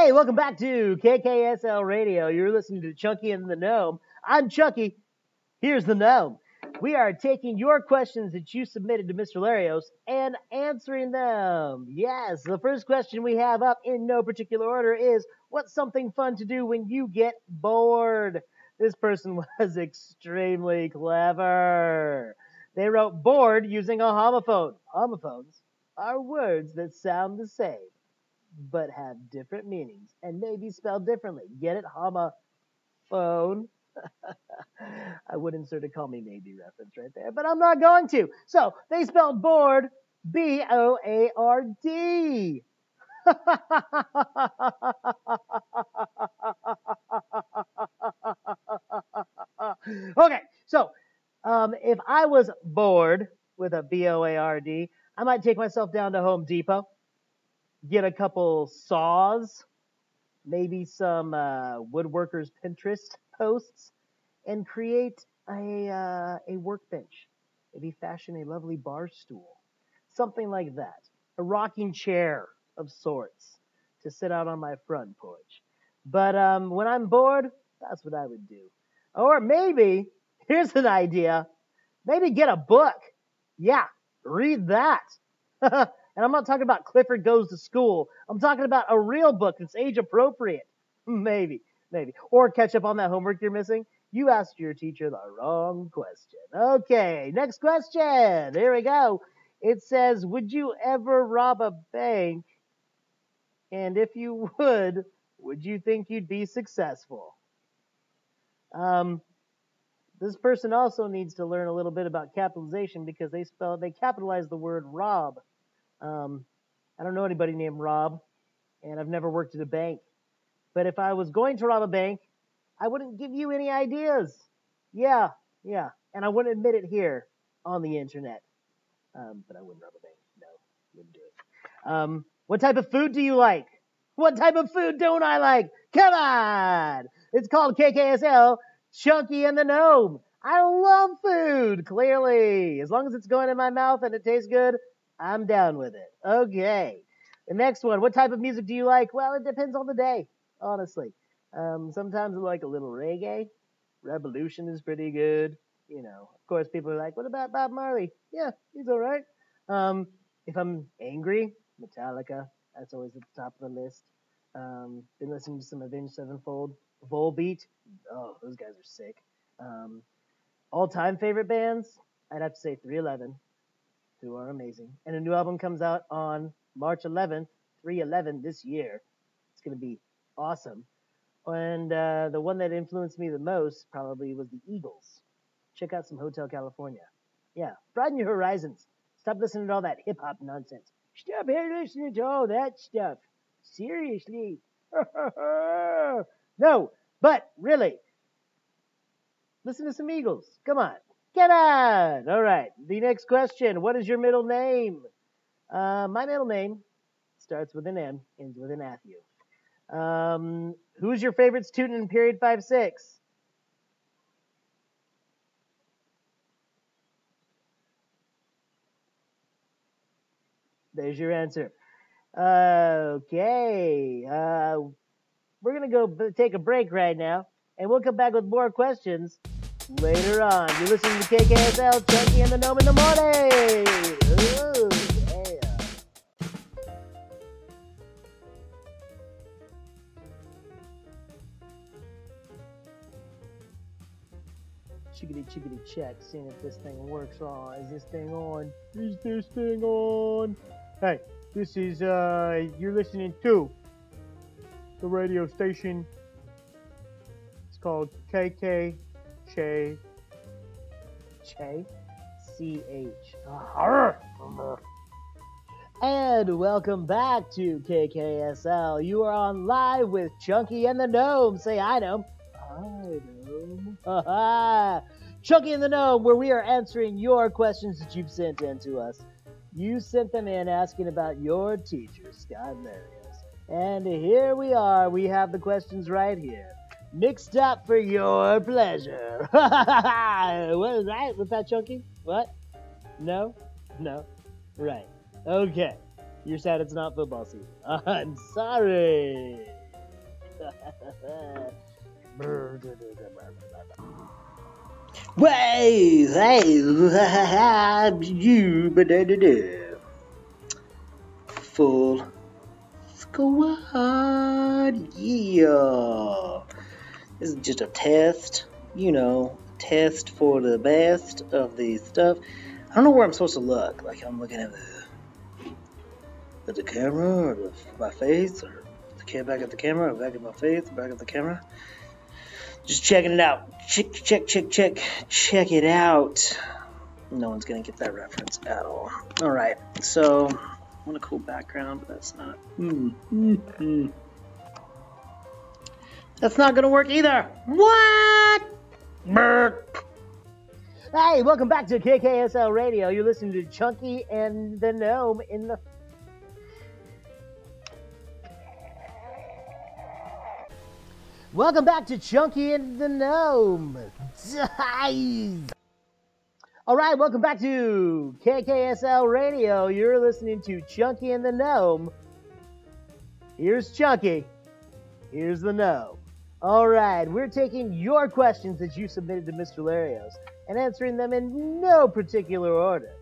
Hey, welcome back to KKSL Radio. You're listening to Chunky and the Gnome. I'm Chunky. Here's the Gnome. We are taking your questions that you submitted to Mr. Larios and answering them. Yes, the first question we have up in no particular order is, what's something fun to do when you get bored? This person was extremely clever. They wrote bored using a homophone. Homophones are words that sound the same, but have different meanings and may be spelled differently. Get it? Homophone. I would insert a call me maybe reference right there, but I'm not going to. So they spelled bored B-O-A-R-D. Okay, so if I was bored with a B-O-A-R-D, I might take myself down to Home Depot, get a couple saws, maybe some woodworkers Pinterest posts, and create a workbench. Maybe fashion a lovely bar stool, something like that. A rocking chair of sorts to sit out on my front porch. But when I'm bored, that's what I would do. Or maybe, here's an idea, maybe get a book. Yeah, read that. And I'm not talking about Clifford Goes to School. I'm talking about a real book that's age appropriate. Maybe. Or catch up on that homework you're missing. You asked your teacher the wrong question. Okay, next question. Here we go. It says, would you ever rob a bank? And if you would you think you'd be successful? This person also needs to learn a little bit about capitalization because they capitalize the word rob. I don't know anybody named Rob, and I've never worked at a bank. But if I was going to rob a bank, I wouldn't give you any ideas. Yeah. And I wouldn't admit it here on the internet. But I wouldn't rob a bank. No, wouldn't do it. What type of food do you like? What type of food don't I like? Come on! It's called KKSL, Chunky and the Gnome. I love food, clearly. As long as it's going in my mouth and it tastes good, I'm down with it. Okay. The next one, what type of music do you like? Well, it depends on the day, honestly. Sometimes I like a little reggae. Revolution is pretty good. You know, of course, people are like, what about Bob Marley? Yeah, he's all right. If I'm angry, Metallica, that's always at the top of the list. Been listening to some Avenged Sevenfold. Volbeat, oh, those guys are sick. All-time favorite bands, I'd have to say 311, who are amazing. And a new album comes out on March 11th, 3/11 this year. It's going to be awesome. And the one that influenced me the most probably was the Eagles. Check out some Hotel California. Yeah, broaden your horizons. Stop listening to all that hip-hop nonsense. Stop listening to all that stuff. Seriously. No, but really, listen to some Eagles. Come on. Come on. All right. The next question. What is your middle name? My middle name starts with an M, ends with an Matthew. Who's your favorite student in period 5-6? There's your answer. Okay. We're going to go take a break right now, and we'll come back with more questions later on. You're listening to KKSL, Chunky and the Gnome in the morning. Ooh, yeah. Chickity check, seeing if this thing works on. Is this thing on? Is this thing on? Hey, this is, you're listening to the radio station. It's called KK Che. C-H. And welcome back to KKSL. You are on live with Chunky and the Gnome. Say hi, Gnome. Hi, Gnome. Chunky and the Gnome, where we are answering your questions that you've sent in to us. You sent them in asking about your teacher, Scott Larios. And here we are. We have the questions right here. Mixed up for your pleasure. What is that? What's that, Chunky? What? No? Right. Okay. You're sad it's not football season. I'm sorry. Way, hey, you, full squad, yeah. This is just a test, test for the best of the stuff. I don't know where I'm supposed to look. Like I'm looking at the camera, or my face, or back at the camera, or back at my face, or back at the camera. Just checking it out. Check it out. No one's gonna get that reference at all. All right, so I want a cool background, but that's not. That's not gonna work either. What? Hey, welcome back to KKSL Radio. You're listening to Chunky and the Gnome in the. Welcome back to Chunky and the Gnome. All right, welcome back to KKSL Radio. You're listening to Chunky and the Gnome. Here's Chunky. Here's the Gnome. All right, we're taking your questions that you submitted to Mr. Larios and answering them in no particular order.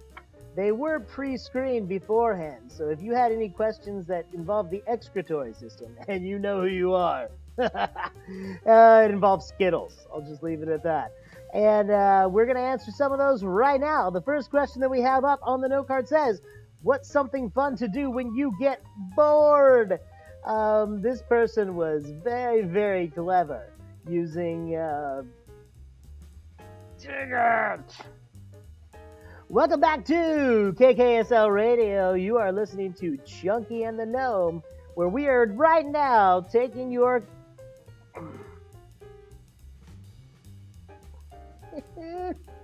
They were pre-screened beforehand, so if you had any questions that involve the excretory system, and you know who you are, it involves Skittles. I'll just leave it at that. And we're going to answer some of those right now. The first question that we have up on the note card says, what's something fun to do when you get bored? This person was very, very clever using Welcome back to KKSL Radio. You are listening to Chunky and the Gnome, where we are right now taking your Here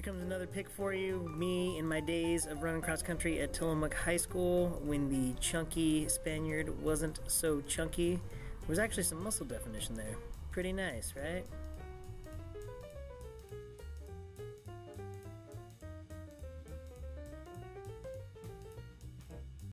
comes another pick for you. Me in my days of running cross country at Tillamook High School when the chunky Spaniard wasn't so chunky. There was actually some muscle definition there. Pretty nice, right?